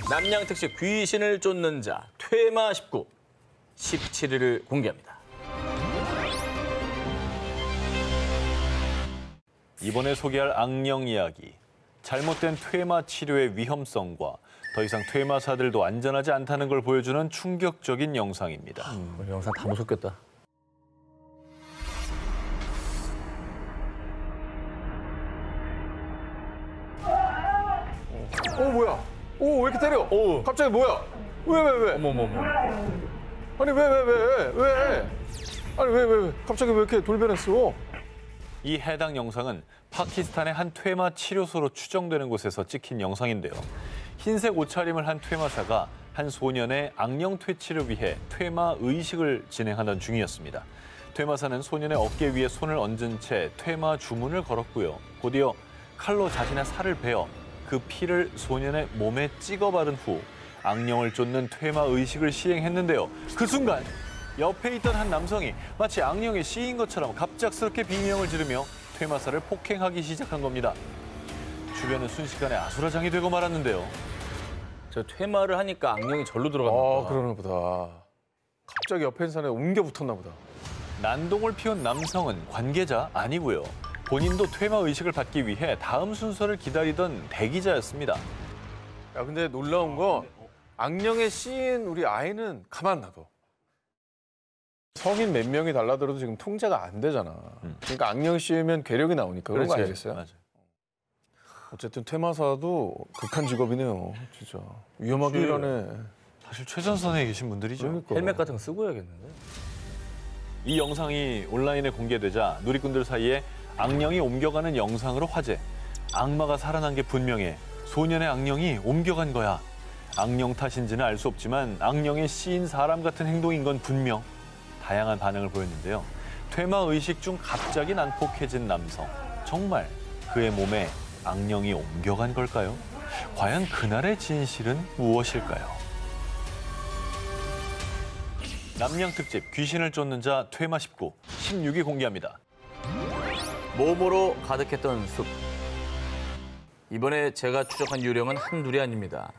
남양 특집 귀신을 쫓는 자 퇴마 19 17일을 공개합니다. 이번에 소개할 악령 이야기. 잘못된 퇴마 치료의 위험성과 더 이상 퇴마사들도 안전하지 않다는 걸 보여주는 충격적인 영상입니다. 오늘 영상 다 무섭겠다. 뭐야? 왜 이렇게 때려? 갑자기 뭐야? 왜? 어머머머. 아니 왜? 아니 왜? 갑자기 왜 이렇게 돌변했어? 이 해당 영상은 파키스탄의 한 퇴마 치료소로 추정되는 곳에서 찍힌 영상인데요. 흰색 옷차림을 한 퇴마사가 한 소년의 악령 퇴치를 위해 퇴마 의식을 진행하던 중이었습니다. 퇴마사는 소년의 어깨 위에 손을 얹은 채 퇴마 주문을 걸었고요. 곧이어 칼로 자신의 살을 베어 그 피를 소년의 몸에 찍어 바른 후 악령을 쫓는 퇴마 의식을 시행했는데요. 그 순간 옆에 있던 한 남성이 마치 악령에 씌인 것처럼 갑작스럽게 비명을 지르며 퇴마사를 폭행하기 시작한 겁니다. 주변은 순식간에 아수라장이 되고 말았는데요. 저 퇴마를 하니까 악령이 절로 들어갔나 봐. 그러나 보다. 갑자기 옆에 있는 사람에 옮겨 붙었나 보다. 난동을 피운 남성은 관계자 아니고요. 본인도 퇴마 의식을 받기 위해 다음 순서를 기다리던 대기자였습니다. 야, 근데 놀라운 거 악령에 씌인 우리 아이는 가만 놔둬. 성인 몇 명이 달라들어도 지금 통제가 안 되잖아. 그러니까 악령 씌우면 괴력이 나오니까 그런 거 아니겠어요? 맞아요. 어쨌든 퇴마사도 극한 직업이네요. 진짜 위험하게 일하네. 사실 최전선에 계신 분들이죠. 그러니까. 헬멧 같은 거 쓰고 해야겠는데. 이 영상이 온라인에 공개되자 누리꾼들 사이에 악령이 옮겨가는 영상으로 화제. 악마가 살아난 게 분명해. 소년의 악령이 옮겨간 거야. 악령 탓인지는 알 수 없지만 악령에 씌인 사람 같은 행동인 건 분명. 다양한 반응을 보였는데요. 퇴마 의식 중 갑자기 난폭해진 남성. 정말 그의 몸에 악령이 옮겨간 걸까요? 과연 그날의 진실은 무엇일까요? 남양 특집 귀신을 쫓는 자 퇴마 19, 16위 공개합니다. 몸으로 가득했던 숲. 이번에 제가 추적한 유령은 한둘이 아닙니다.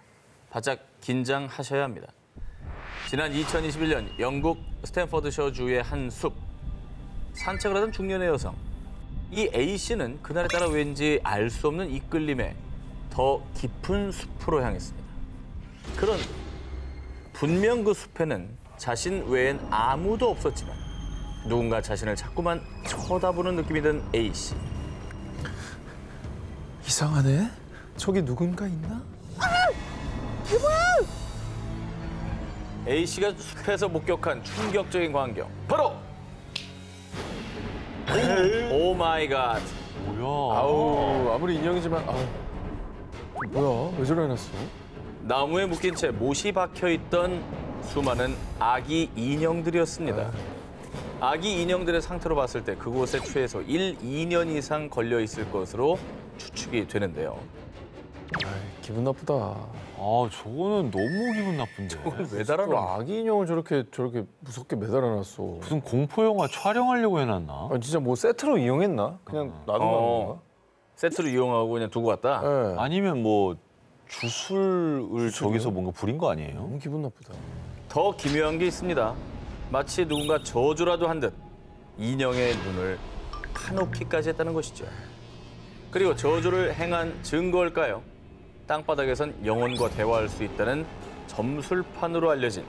바짝 긴장하셔야 합니다. 지난 2021년 영국 스탠퍼드셔주의 한 숲. 산책을 하던 중년의 여성. 이 A씨는 그날에 따라 왠지 알 수 없는 이끌림에 더 깊은 숲으로 향했습니다. 그런데 분명 그 숲에는 자신 외엔 아무도 없었지만 누군가 자신을 자꾸만 쳐다보는 느낌이 든 A씨. 이상하네. 저기 누군가 있나? A씨가 숲에서 목격한 충격적인 광경. 바로! 오 마이 갓. 뭐야? 아우 아무리 인형이지만 뭐야 왜 저래 놨어? 나무에 묶인 채 못이 박혀있던 수많은 아기 인형들이었습니다. 아기 인형들의 상태로 봤을 때 그곳에 최소 1, 2년 이상 걸려 있을 것으로 추측이 되는데요. 기분 나쁘다. 저거는 너무 기분 나쁜데. 왜 달아놓은 아기 인형을 저렇게 무섭게 매달아놨어. 무슨 공포 영화 촬영하려고 해놨나? 진짜 뭐 세트로 이용했나? 그냥 놔둔 건가? 세트로 이용하고 그냥 두고 갔다? 네. 아니면 뭐 주술을 저기서 뭔가 부린 거 아니에요? 너무 기분 나쁘다. 더 기묘한 게 있습니다. 마치 누군가 저주라도 한 듯 인형의 눈을 카노피까지 했다는 것이죠. 그리고 저주를 행한 증거일까요? 땅바닥에선 영혼과 대화할 수 있다는 점술판으로 알려진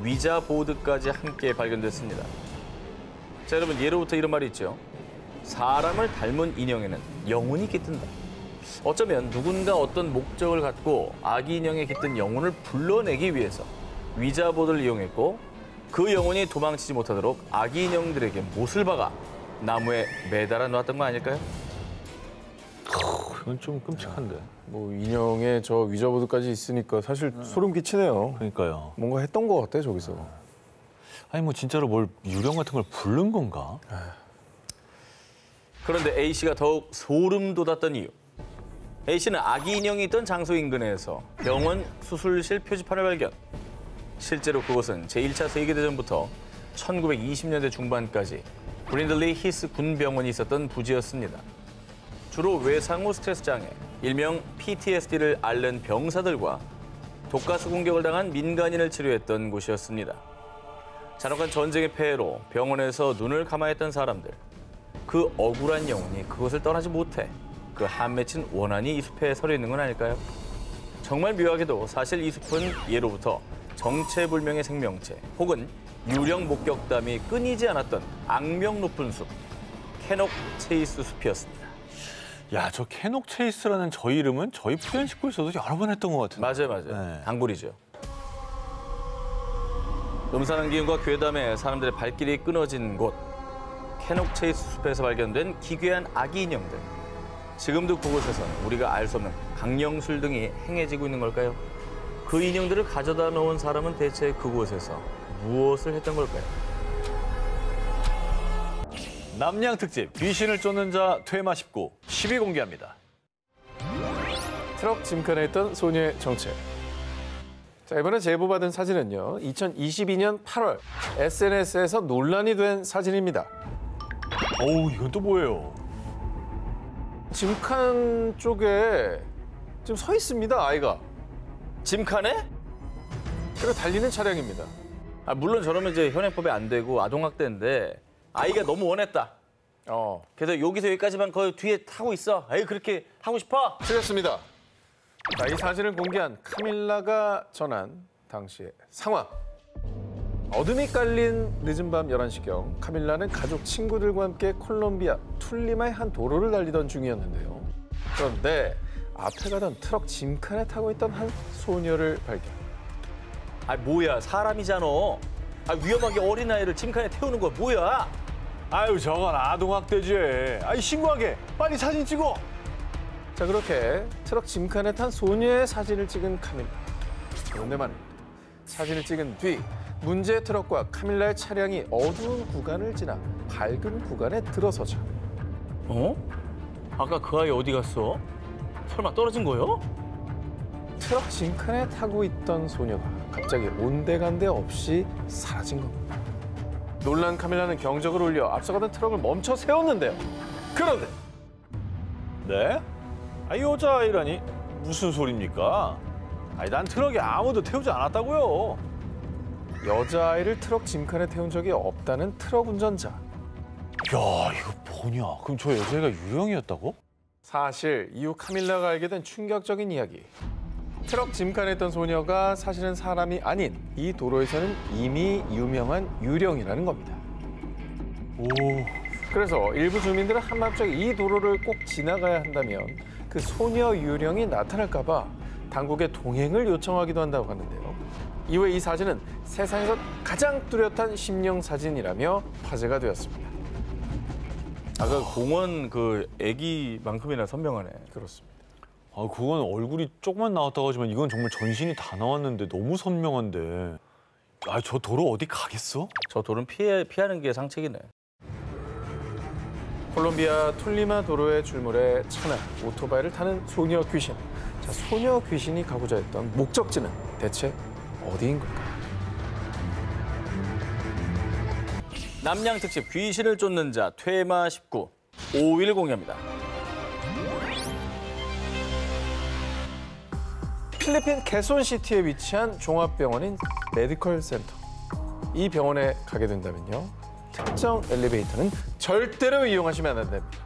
위자 보드까지 함께 발견됐습니다. 자, 여러분 예로부터 이런 말이 있죠. 사람을 닮은 인형에는 영혼이 깃든다. 어쩌면 누군가 어떤 목적을 갖고 아기 인형에 깃든 영혼을 불러내기 위해서 위자 보드를 이용했고 그 영혼이 도망치지 못하도록 아기 인형들에게 못을 박아 나무에 매달아 놓았던 거 아닐까요? 그건 좀 끔찍한데. 뭐 인형에 저 위자보드까지 있으니까 사실 소름 끼치네요. 그러니까요. 뭔가 했던 것 같아 저기서. 아니 뭐 진짜로 뭘 유령 같은 걸 부른 건가? 그런데 A씨가 더욱 소름 돋았던 이유. A씨는 아기 인형이 있던 장소 인근에서 병원 수술실 표지판을 발견. 실제로 그곳은 제1차 세계대전부터 1920년대 중반까지 브린들리 히스 군병원이 있었던 부지였습니다. 주로 외상후 스트레스 장애, 일명 PTSD를 앓는 병사들과 독가스 공격을 당한 민간인을 치료했던 곳이었습니다. 잔혹한 전쟁의 폐해로 병원에서 눈을 감아했던 사람들. 그 억울한 영혼이 그곳을 떠나지 못해 그 한 맺힌 원한이 이 숲에 서려 있는 건 아닐까요? 정말 묘하게도 사실 이 숲은 예로부터 정체불명의 생명체 혹은 유령 목격담이 끊이지 않았던 악명 높은 숲, 캐녹 체이스 숲이었습니다. 야, 저 캐녹 체이스라는 저 이름은 저희 푸현 식구에서도 여러 번 했던 것 같은데. 맞아요. 네. 단골이죠. 음산한 기운과 괴담에 사람들의 발길이 끊어진 곳, 캐녹 체이스 숲에서 발견된 기괴한 아기 인형들. 지금도 그곳에서는 우리가 알 수 없는 강령술 등이 행해지고 있는 걸까요? 그 인형들을 가져다 놓은 사람은 대체 그곳에서 무엇을 했던 걸까요? 남양 특집 귀신을 쫓는 자 퇴마 19 10위 공개합니다. 트럭 짐칸에 있던 소녀의 정체. 자, 이번에 제보받은 사진은요. 2022년 8월 SNS에서 논란이 된 사진입니다. 어우, 이건 또 뭐예요? 짐칸 쪽에 지금 서 있습니다, 아이가. 짐칸에? 그리고 달리는 차량입니다. 물론 저러면 이제 현행법에 안 되고 아동학대인데 아이가 너무 원했다. 그래서 여기서 여기까지만 그 뒤에 타고 있어. 에이, 그렇게 하고 싶어? 틀렸습니다. 자, 이 사진을 공개한 카밀라가 전한 당시의 상황. 어둠이 깔린 늦은 밤 11시경 카밀라는 가족 친구들과 함께 콜롬비아 툴리마의 한 도로를 달리던 중이었는데요. 그런데 앞에 가던 트럭 짐칸에 타고 있던 한 소녀를 발견. 뭐야, 사람이잖아. 위험하게 어린아이를 짐칸에 태우는 거 뭐야? 아유, 저건 아동학대지. 아이, 신고하게. 빨리 사진 찍어. 자, 그렇게 트럭 짐칸에 탄 소녀의 사진을 찍은 카밀라. 그런데 말입니다. 사진을 찍은 뒤 문제의 트럭과 카밀라의 차량이 어두운 구간을 지나 밝은 구간에 들어서자. 아까 그 아이 어디 갔어? 설마 떨어진 거요? 트럭 짐칸에 타고 있던 소녀가 갑자기 온데간데 없이 사라진 겁니다. 놀란 카밀라는 경적을 울려 앞서가던 트럭을 멈춰 세웠는데요. 그런데 네? 여자아이라니 무슨 소리입니까? 난 트럭에 아무도 태우지 않았다고요. 여자아이를 트럭 짐칸에 태운 적이 없다는 트럭 운전자. 야, 이거 뭐냐? 그럼 저 여자애가 유령이었다고? 사실 이후 카밀라가 알게 된 충격적인 이야기. 트럭 짐칸에 있던 소녀가 사실은 사람이 아닌 이 도로에서는 이미 유명한 유령이라는 겁니다. 오, 그래서 일부 주민들은 한밤중에 이 도로를 꼭 지나가야 한다면 그 소녀 유령이 나타날까 봐 당국에 동행을 요청하기도 한다고 하는데요. 이후에 이 사진은 세상에서 가장 뚜렷한 심령 사진이라며 화제가 되었습니다. 그 공원 그 애기만큼이나 선명하네. 그렇습니다. 그건 얼굴이 조금만 나왔다고 하지만 이건 정말 전신이 다 나왔는데 너무 선명한데. 저 도로 어디 가겠어? 저 돌은 피하는 게 상책이네. 콜롬비아 툴리마 도로에 출몰해 차나 오토바이를 타는 소녀 귀신. 자, 소녀 귀신이 가고자 했던 목적지는 대체 어디인 걸까요? 남양 특집 귀신을 쫓는 자 퇴마 19 5일 공개합니다. 필리핀 케손시티에 위치한 종합병원인 메디컬 센터. 이 병원에 가게 된다면요. 특정 엘리베이터는 절대로 이용하시면 안 됩니다.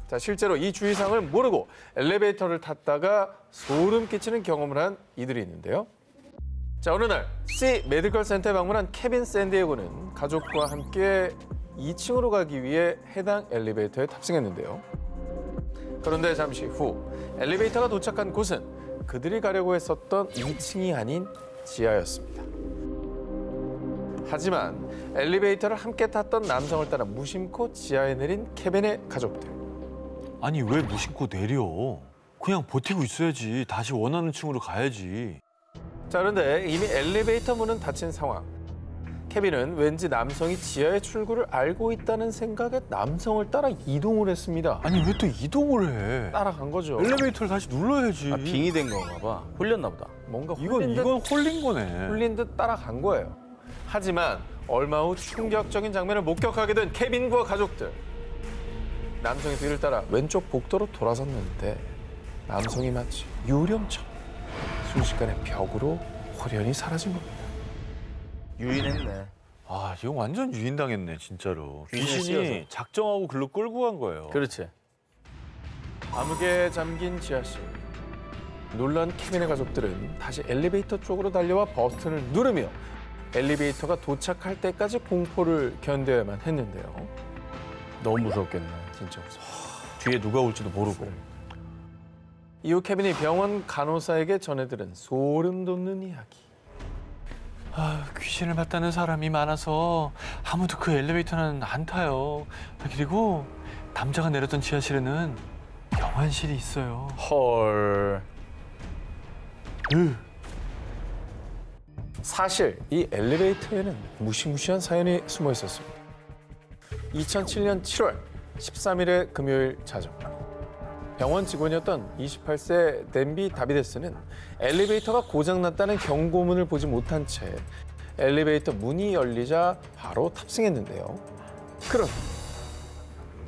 자, 실제로 이 주의사항을 모르고 엘리베이터를 탔다가 소름 끼치는 경험을 한 이들이 있는데요. 자, 어느 날 C 메디컬 센터에 방문한 케빈 샌디에고는 가족과 함께 2층으로 가기 위해 해당 엘리베이터에 탑승했는데요. 그런데 잠시 후 엘리베이터가 도착한 곳은 그들이 가려고 했었던 2층이 아닌 지하였습니다. 하지만 엘리베이터를 함께 탔던 남성을 따라 무심코 지하에 내린 케빈의 가족들. 아니, 왜 무심코 내려? 그냥 버티고 있어야지. 다시 원하는 층으로 가야지. 자, 그런데 이미 엘리베이터 문은 닫힌 상황. 케빈은 왠지 남성이 지하의 출구를 알고 있다는 생각에 남성을 따라 이동을 했습니다. 아니, 왜 또 이동을 해? 따라간 거죠. 엘리베이터를 다시 눌러야지. 빙이 된 건가 봐. 홀렸나 보다. 뭔가 이건 홀린 거네. 홀린 듯 따라간 거예요. 하지만 얼마 후 충격적인 장면을 목격하게 된 케빈과 가족들. 남성이 뒤를 따라 왼쪽 복도로 돌아섰는데 남성이 마치 유령처럼 순식간에 벽으로 홀연히 사라진 겁니다. 유인했네. 아, 이거 완전 유인당했네, 진짜로. 귀신에 귀신이 씌어서. 작정하고 글로 끌고 간 거예요. 그렇지. 암흑에 잠긴 지하실. 놀란 케빈의 가족들은 다시 엘리베이터 쪽으로 달려와 버튼을 누르며 엘리베이터가 도착할 때까지 공포를 견뎌야만 했는데요. 너무 무섭겠네. 진짜 무서워. 뒤에 누가 올지도 모르고. 이후 케빈이 병원 간호사에게 전해들은 소름 돋는 이야기. 아, 귀신을 봤다는 사람이 많아서 아무도 그 엘리베이터는 안 타요. 그리고 남자가 내렸던 지하실에는 병환실이 있어요. 헐. 사실 이 엘리베이터에는 무시무시한 사연이 숨어 있었습니다. 2007년 7월 13일의 금요일 자정. 병원 직원이었던 28세 댄비 다비데스는 엘리베이터가 고장났다는 경고문을 보지 못한 채 엘리베이터 문이 열리자 바로 탑승했는데요. 그런데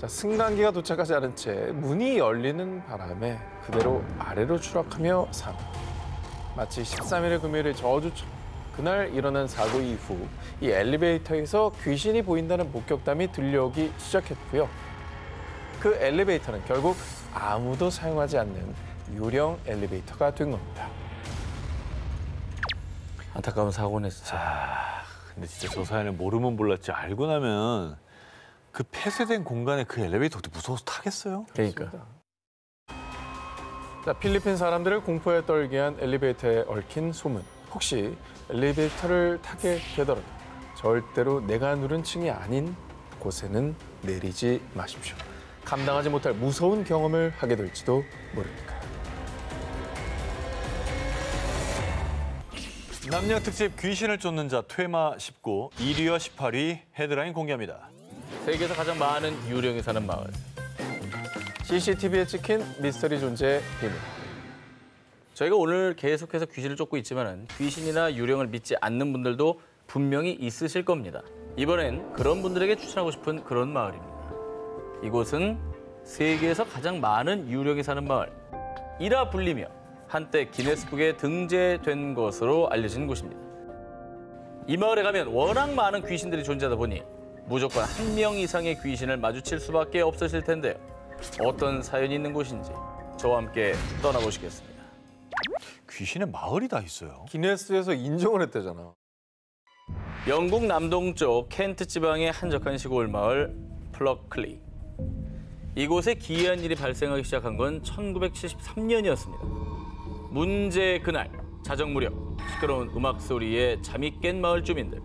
승강기가 도착하지 않은 채 문이 열리는 바람에 그대로 아래로 추락하며 사고. 마치 13일의 금요일의 저주처럼 그날 일어난 사고 이후 이 엘리베이터에서 귀신이 보인다는 목격담이 들려오기 시작했고요. 그 엘리베이터는 결국 아무도 사용하지 않는 유령 엘리베이터가 된 겁니다. 안타까운 사고네 진짜. 근데 진짜 저 사연을 모르면 몰랐지 알고 나면 그 폐쇄된 공간에 그 엘리베이터도 무서워서 타겠어요? 그러니까. 자, 필리핀 사람들을 공포에 떨게 한 엘리베이터에 얽힌 소문. 혹시 엘리베이터를 타게 되더라도 절대로 내가 누른 층이 아닌 곳에는 내리지 마십시오. 감당하지 못할 무서운 경험을 하게 될지도 모르니까. 남녀 특집 귀신을 쫓는 자 퇴마 19, 1위와 18위 헤드라인 공개합니다. 세계에서 가장 많은 유령이 사는 마을. CCTV에 찍힌 미스터리 존재의 비밀. 저희가 오늘 계속해서 귀신을 쫓고 있지만 귀신이나 유령을 믿지 않는 분들도 분명히 있으실 겁니다. 이번엔 그런 분들에게 추천하고 싶은 그런 마을입니다. 이곳은 세계에서 가장 많은 유령이 사는 마을. 이라 불리며 한때 기네스북에 등재된 것으로 알려진 곳입니다. 이 마을에 가면 워낙 많은 귀신들이 존재하다 보니 무조건 한 명 이상의 귀신을 마주칠 수밖에 없으실 텐데요. 어떤 사연이 있는 곳인지 저와 함께 떠나보시겠습니다. 귀신의 마을이 다 있어요. 기네스에서 인정을 했대잖아. 영국 남동쪽 켄트 지방의 한적한 시골 마을 플러클리. 이곳에 기이한 일이 발생하기 시작한 건 1973년이었습니다. 문제의 그날 자정 무렵 시끄러운 음악 소리에 잠이 깬 마을 주민들.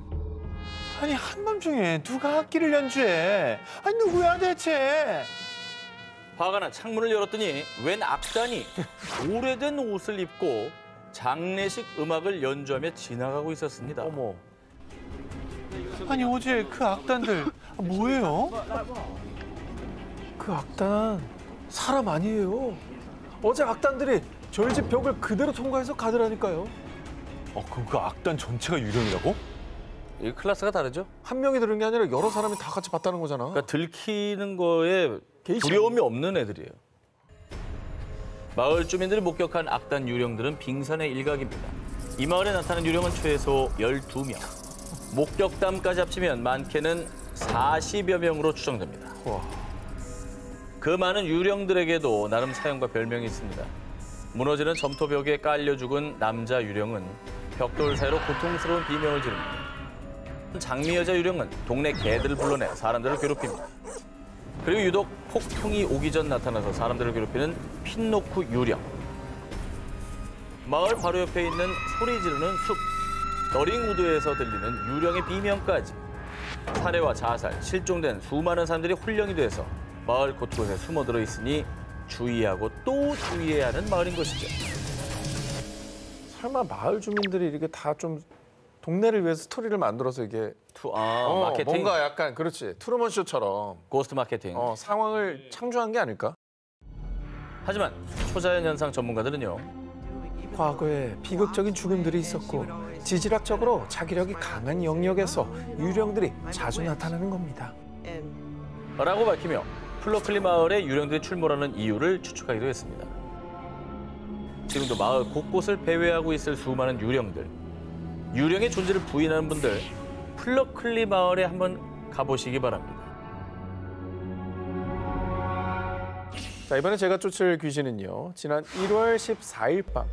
아니 한밤중에 누가 악기를 연주해? 아니 누구야 대체? 화가 나 창문을 열었더니 웬 악단이 오래된 옷을 입고 장례식 음악을 연주하며 지나가고 있었습니다. 어머. 아니 어제 그 악단들 뭐예요? 그 악단 사람 아니에요. 어제 악단들이 저희 집 벽을 그대로 통과해서 가더라니까요. 그럼 그 악단 전체가 유령이라고? 이 클래스가 다르죠? 한 명이 들은 게 아니라 여러 사람이 다 같이 봤다는 거잖아. 그러니까 들키는 거에 두려움이 없는 애들이에요. 마을 주민들이 목격한 악단 유령들은 빙산의 일각입니다. 이 마을에 나타난 유령은 최소 12명. 목격담까지 합치면 많게는 40여 명으로 추정됩니다. 와. 그 많은 유령들에게도 나름 사연과 별명이 있습니다. 무너지는 점토벽에 깔려 죽은 남자 유령은 벽돌 사이로 고통스러운 비명을 지릅니다. 장미 여자 유령은 동네 개들을 불러내 사람들을 괴롭힙니다. 그리고 유독 폭풍이 오기 전 나타나서 사람들을 괴롭히는 핀노크 유령. 마을 바로 옆에 있는 소리 지르는 숲, 너링우드에서 들리는 유령의 비명까지. 살해와 자살, 실종된 수많은 사람들이 혼령이 돼서 마을 곳곳에 숨어들어 있으니 주의하고 또 주의해야 하는 마을인 것이죠. 설마 마을 주민들이 이렇게 다 좀 동네를 위해서 스토리를 만들어서 이게 마케팅, 뭔가 약간 그렇지 트루먼 쇼처럼 고스트 마케팅. 상황을 창조한 게 아닐까? 하지만 초자연 현상 전문가들은요. 과거에 비극적인 죽음들이 있었고 지질학적으로 자기력이 강한 영역에서 유령들이 자주 나타나는 겁니다. 라고 밝히며 플러클리 마을에 유령들이 출몰하는 이유를 추측하기도 했습니다. 지금도 마을 곳곳을 배회하고 있을 수많은 유령들. 유령의 존재를 부인하는 분들, 플러클리 마을에 한번 가보시기 바랍니다. 자, 이번에 제가 쫓을 귀신은요. 지난 1월 14일 밤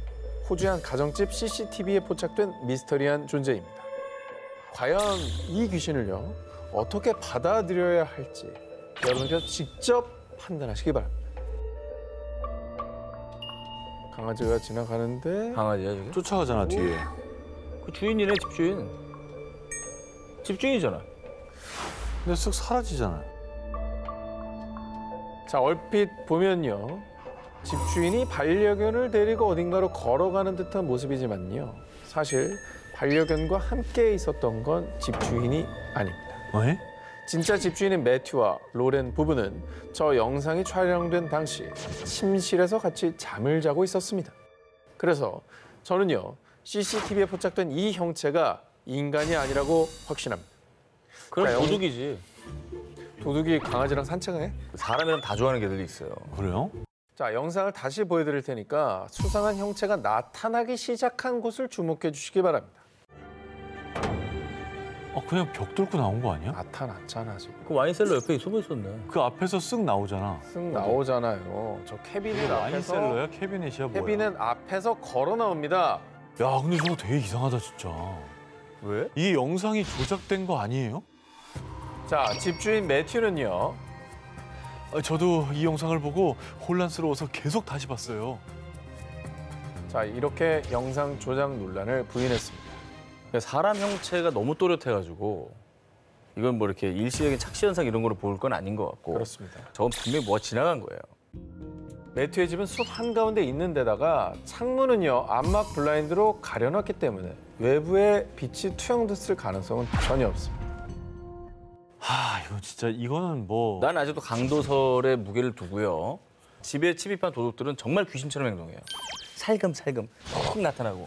호주의 한 가정집 CCTV에 포착된 미스터리한 존재입니다. 과연 이 귀신을요. 어떻게 받아들여야 할지 여러분께서 직접 판단하시기 바랍니다. 강아지가 지나가는데 강아지야, 저게? 쫓아가잖아, 뒤에. 그 주인이네, 집주인. 집주인이잖아. 근데 쓱 사라지잖아. 자, 얼핏 보면요. 집주인이 반려견을 데리고 어딘가로 걸어가는 듯한 모습이지만요. 사실 반려견과 함께 있었던 건 집주인이 아닙니다. 왜? 진짜 집주인인 매튜와 로렌 부부는 저 영상이 촬영된 당시 침실에서 같이 잠을 자고 있었습니다. 그래서 저는요. CCTV에 포착된 이 형체가 인간이 아니라고 확신합니다. 그럼 그러니까 도둑이지. 도둑이 강아지랑 산책을 해? 사람이랑 다 좋아하는 개들이 있어요. 그래요? 자, 영상을 다시 보여드릴 테니까 수상한 형체가 나타나기 시작한 곳을 주목해 주시기 바랍니다. 그냥 벽 뚫고 나온 거 아니야? 나타났잖아, 지금. 그 와인셀러 옆에 숨어 있었네. 그 앞에서 쓱 나오잖아. 쓱 나오잖아요. 저 이게 캐비넷 앞에서 와인셀러야? 캐비넷이야, 뭐야? 캐비넷 앞에서 걸어 나옵니다. 야, 근데 저거 되게 이상하다, 진짜. 왜? 이 영상이 조작된 거 아니에요? 자, 집주인 매튜는요. 저도 이 영상을 보고 혼란스러워서 계속 다시 봤어요. 자, 이렇게 영상 조작 논란을 부인했습니다. 사람 형체가 너무 또렷해가지고 이건 뭐 이렇게 일시적인 착시 현상 이런 거로 볼 건 아닌 것 같고. 그렇습니다. 저건 분명히 뭐가 지나간 거예요. 매튜의 집은 숲 한가운데 있는 데다가 창문은요. 암막 블라인드로 가려놨기 때문에 외부에 빛이 투영됐을 가능성은 전혀 없습니다. 이거 진짜 이거는 뭐. 난 아직도 강도설에 무게를 두고요. 집에 침입한 도둑들은 정말 귀신처럼 행동해요. 살금살금 톡 나타나고.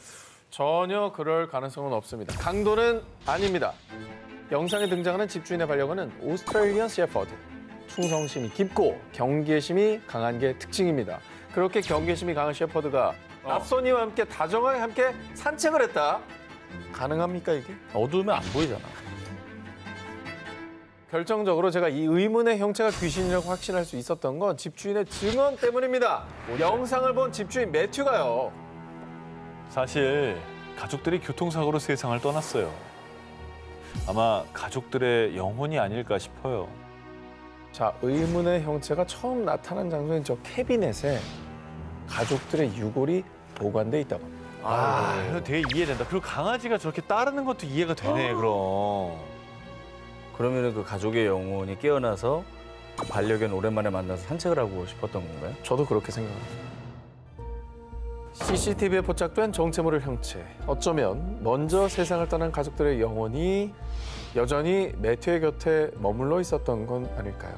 전혀 그럴 가능성은 없습니다. 강도는 아닙니다. 영상에 등장하는 집주인의 반려견은 오스트레일리언 셰퍼드. 충성심이 깊고 경계심이 강한 게 특징입니다. 그렇게 경계심이 강한 셰퍼드가 낯선 이와 함께 다정하게 함께 산책을 했다. 가능합니까 이게? 어두우면 안 보이잖아. 결정적으로 제가 이 의문의 형체가 귀신이라고 확신할 수 있었던 건 집주인의 증언 때문입니다. 영상을 본 집주인 매튜가요. 사실 가족들이 교통사고로 세상을 떠났어요. 아마 가족들의 영혼이 아닐까 싶어요. 자, 의문의 형체가 처음 나타난 장소인 저 캐비넷에 가족들의 유골이 보관돼 있다고 합니다. 이거 되게 이해된다. 그리고 강아지가 저렇게 따르는 것도 이해가 되네, 그럼. 그러면 그 가족의 영혼이 깨어나서 반려견 오랜만에 만나서 산책을 하고 싶었던 건가요? 저도 그렇게 생각합니다. CCTV에 포착된 정체모를 형체. 어쩌면 먼저 세상을 떠난 가족들의 영혼이 여전히 매튜의 곁에 머물러 있었던 건 아닐까요?